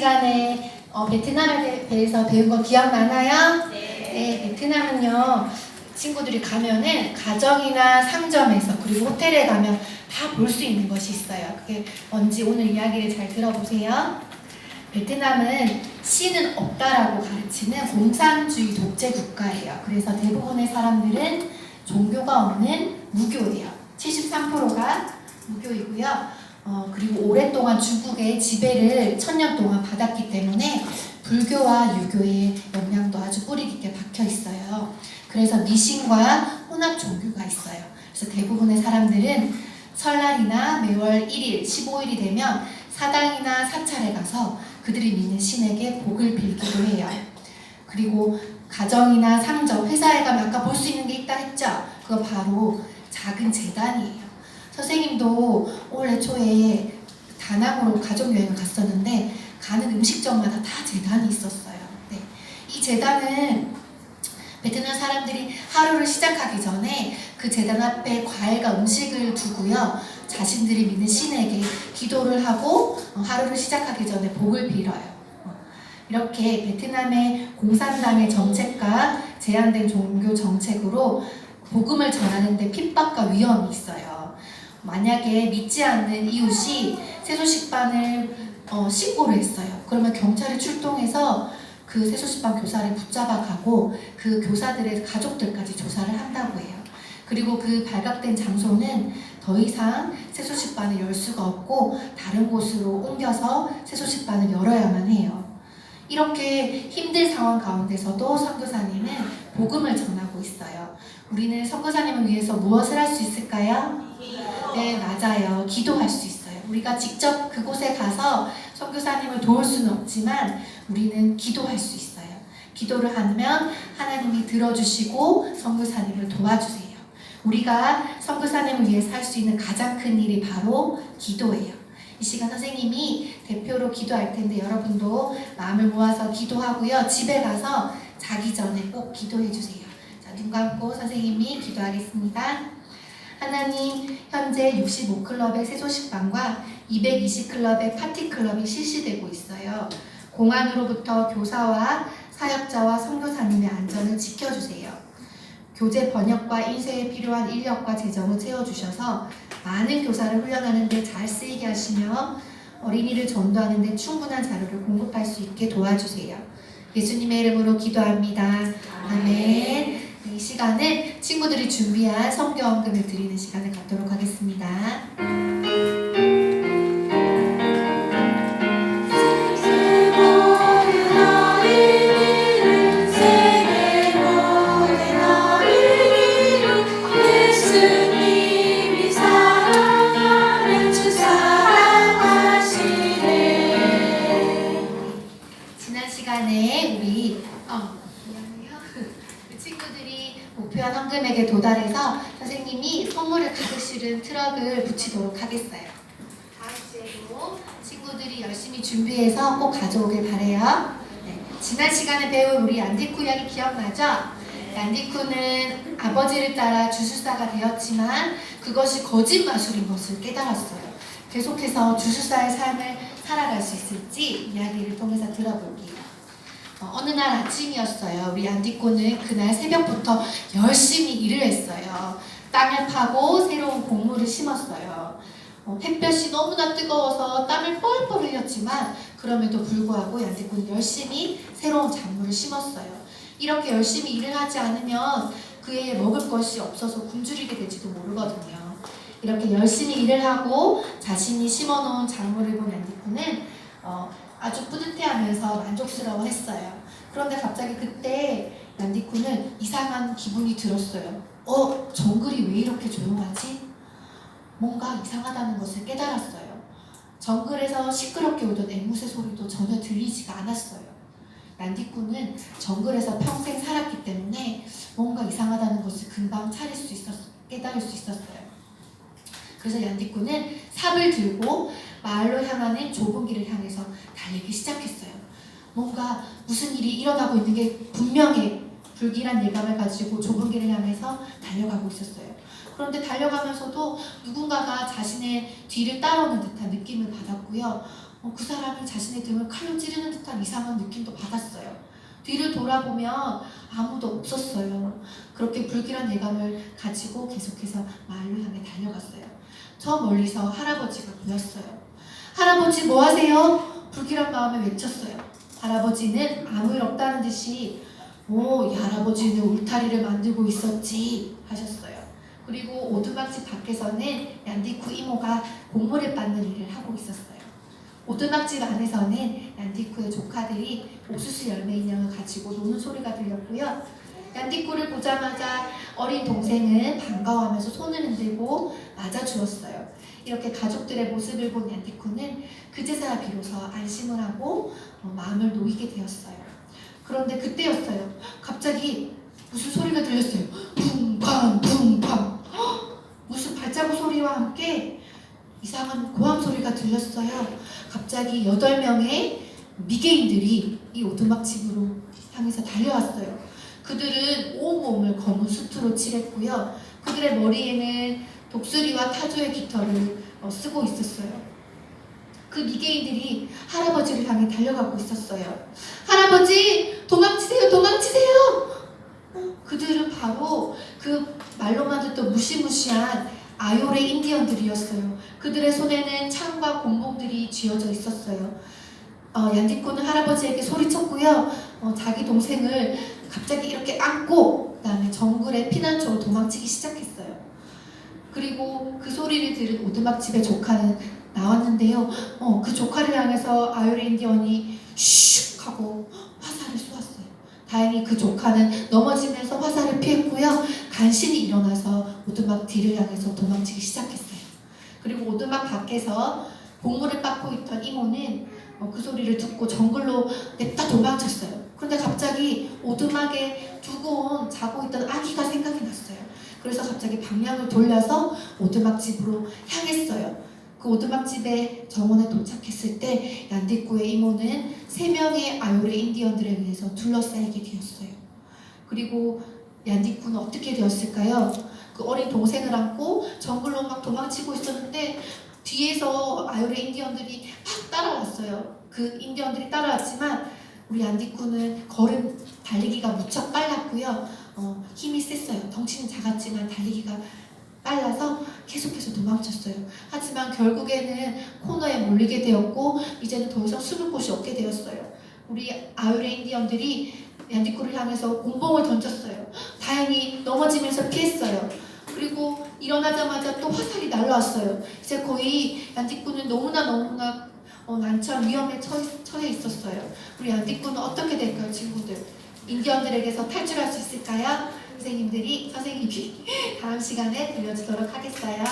시간에 베트남에 대해서 배운 거 기억나나요? 네, 베트남은요, 친구들이 가면은 가정이나 상점에서 그리고 호텔에 가면 다 볼 수 있는 것이 있어요. 그게 뭔지 오늘 이야기를 잘 들어보세요. 베트남은 신은 없다라고 가르치는 공산주의 독재 국가예요. 그래서 대부분의 사람들은 종교가 없는 무교예요. 73%가 무교이고요. 그리고 오랫동안 중국의 지배를 1000년 동안 받았기 때문에 불교와 유교의 영향도 아주 뿌리 깊게 박혀 있어요. 그래서 미신과 혼합 종교가 있어요. 그래서 대부분의 사람들은 설날이나 매월 1일, 15일이 되면 사당이나 사찰에 가서 그들이 믿는 신에게 복을 빌기도 해요. 그리고 가정이나 상점, 회사에 가면 아까 볼 수 있는 게 있다 했죠? 그거 바로 작은 제단이에요. 선생님도 올해 초에 다낭으로 가족여행을 갔었는데 가는 음식점마다 다 제단이 있었어요. 네. 이 제단은 베트남 사람들이 하루를 시작하기 전에 그 제단 앞에 과일과 음식을 두고요. 자신들이 믿는 신에게 기도를 하고 하루를 시작하기 전에 복을 빌어요. 이렇게 베트남의 공산당의 정책과 제한된 종교 정책으로 복음을 전하는데 핍박과 위험이 있어요. 만약에 믿지 않는 이웃이 세수식반을 신고를 했어요. 그러면 경찰이 출동해서 그 세수식반 교사를 붙잡아 가고 그 교사들의 가족들까지 조사를 한다고 해요. 그리고 그 발각된 장소는 더 이상 세수식반을 열 수가 없고 다른 곳으로 옮겨서 세수식반을 열어야만 해요. 이렇게 힘든 상황 가운데서도 선교사님은 복음을 전하고 있어요. 우리는 선교사님을 위해서 무엇을 할 수 있을까요? 네, 맞아요. 기도할 수 있어요. 우리가 직접 그곳에 가서 선교사님을 도울 수는 없지만 우리는 기도할 수 있어요. 기도를 하면 하나님이 들어주시고 선교사님을 도와주세요. 우리가 선교사님을 위해서 할 수 있는 가장 큰 일이 바로 기도예요. 이 시간 선생님이 대표로 기도할 텐데 여러분도 마음을 모아서 기도하고요. 집에 가서 자기 전에 꼭 기도해 주세요. 자, 눈 감고 선생님이 기도하겠습니다. 하나님, 현재 65클럽의 세소식반과 220클럽의 파티클럽이 실시되고 있어요. 공안으로부터 교사와 사역자와 선교사님의 안전을 지켜주세요. 교재 번역과 인쇄에 필요한 인력과 재정을 채워주셔서 많은 교사를 훈련하는 데 잘 쓰이게 하시며 어린이를 전도하는 데 충분한 자료를 공급할 수 있게 도와주세요. 예수님의 이름으로 기도합니다. 아멘. 이 시간은 친구들이 준비한 성경 언급을 드리는 시간을 갖도록 하겠습니다. 지난 시간에 우리 친구들이 목표한 헌금액에 도달해서 선생님이 선물을 가득 실은 트럭을 붙이도록 하겠어요. 다음 주에도 친구들이 열심히 준비해서 꼭 가져오길 바래요. 네. 지난 시간에 배운 우리 얀디쿠 이야기 기억나죠? 얀디쿠는 아버지를 따라 주술사가 되었지만 그것이 거짓 마술인 것을 깨달았어요. 계속해서 주술사의 삶을 살아갈 수 있을지 이야기를 통해서 들어볼게요. 어느 날 아침이었어요. 우리 안디코는 그날 새벽부터 열심히 일을 했어요. 땅을 파고 새로운 곡물을 심었어요. 햇볕이 너무나 뜨거워서 땀을 뻘뻘 흘렸지만 그럼에도 불구하고 안디코는 열심히 새로운 작물을 심었어요. 이렇게 열심히 일을 하지 않으면 그의 먹을 것이 없어서 굶주리게 될지도 모르거든요. 이렇게 열심히 일을 하고 자신이 심어놓은 작물을 본 안디코는 아주 뿌듯해하면서 만족스러워했어요. 그런데 갑자기 그때 얀디쿠는 이상한 기분이 들었어요. 정글이 왜 이렇게 조용하지? 뭔가 이상하다는 것을 깨달았어요. 정글에서 시끄럽게 오던 앵무새 소리도 전혀 들리지가 않았어요. 얀디쿠는 정글에서 평생 살았기 때문에 뭔가 이상하다는 것을 금방 깨달을 수 있었어요. 그래서 얀디쿠는 삽을 들고 마을로 향하는 좁은 길을 향해서 달리기 시작했어요. 뭔가 무슨 일이 일어나고 있는 게 분명해 불길한 예감을 가지고 좁은 길을 향해서 달려가고 있었어요. 그런데 달려가면서도 누군가가 자신의 뒤를 따라오는 듯한 느낌을 받았고요. 그 사람이 자신의 등을 칼로 찌르는 듯한 이상한 느낌도 받았어요. 뒤를 돌아보면 아무도 없었어요. 그렇게 불길한 예감을 가지고 계속해서 마을로 향해 달려갔어요. 저 멀리서 할아버지가 보였어요. 할아버지 뭐 하세요? 불길한 마음에 외쳤어요. 할아버지는 아무 일 없다는 듯이 이 할아버지는 울타리를 만들고 있었지 하셨어요. 그리고 오두막집 밖에서는 얀디쿠 이모가 곡물을 빻는 일을 하고 있었어요. 오두막집 안에서는 얀디쿠의 조카들이 옥수수 열매 인형을 가지고 노는 소리가 들렸고요. 얀디쿠를 보자마자 어린 동생은 반가워하면서 손을 흔들고 맞아주었어요. 이렇게 가족들의 모습을 본 얀디쿠는 그제서야 비로소 안심을 하고 마음을 놓이게 되었어요. 그런데 그때였어요. 갑자기 무슨 소리가 들렸어요. 붕팡 붕팡. 무슨 발자국 소리와 함께 이상한 고함 소리가 들렸어요. 갑자기 8명의 미개인들이 이 오두막집으로 향해서 달려왔어요. 그들은 온몸을 검은 수트로 칠했고요. 그들의 머리에는 독수리와 타조의 깃털을 쓰고 있었어요. 그 미개인들이 할아버지를 향해 달려가고 있었어요. 할아버지, 도망치세요, 도망치세요! 그들은 바로 그 말로만 듣던 무시무시한 아요레 인디언들이었어요. 그들의 손에는 창과 곤봉들이 쥐어져 있었어요. 얀디코는 할아버지에게 소리쳤고요. 자기 동생을 갑자기 이렇게 안고 그다음에 정글의 피난처로 도망치기 시작했어요. 그리고 그 소리를 들은 오두막집의 조카는 나왔는데요. 그 조카를 향해서 아요레 인디언이 슉 하고 화살을 쏘았어요. 다행히 그 조카는 넘어지면서 화살을 피했고요. 간신히 일어나서 오두막 뒤를 향해서 도망치기 시작했어요. 그리고 오두막 밖에서 곡물을 빻고 있던 이모는 그 소리를 듣고 정글로 냅다 도망쳤어요. 그런데 갑자기 오두막에 두고 온 자고 있던 아기가 생각이 났어요. 그래서 갑자기 방향을 돌려서 오두막 집으로 향했어요. 그 오두막 집의 정원에 도착했을 때 얀디쿠의 이모는 3명의 아요레 인디언들에 의해서 둘러싸이게 되었어요. 그리고 얀디쿠는 어떻게 되었을까요? 그 어린 동생을 안고 정글로 막 도망치고 있었는데 뒤에서 아요레 인디언들이 막 따라왔어요. 그 인디언들이 따라왔지만 우리 얀디쿠는 걸음 달리기가 무척 빨랐고요. 힘이 셌어요. 덩치는 작았지만 달리기가 빨라서 계속해서 도망쳤어요. 하지만 결국에는 코너에 몰리게 되었고 이제는 더 이상 숨을 곳이 없게 되었어요. 우리 아요레 인디언들이 얀디쿠를 향해서 곤봉을 던졌어요. 다행히 넘어지면서 피했어요. 그리고 일어나자마자 또 화살이 날라왔어요. 이제 거의 얀디쿠는 너무나 난처한 위험에 처해 있었어요. 우리 얀디쿠는 어떻게 될까요, 친구들? 인디언들에게서 탈출할 수 있을까요? 선생님이 다음 시간에 들려주도록 하겠어요.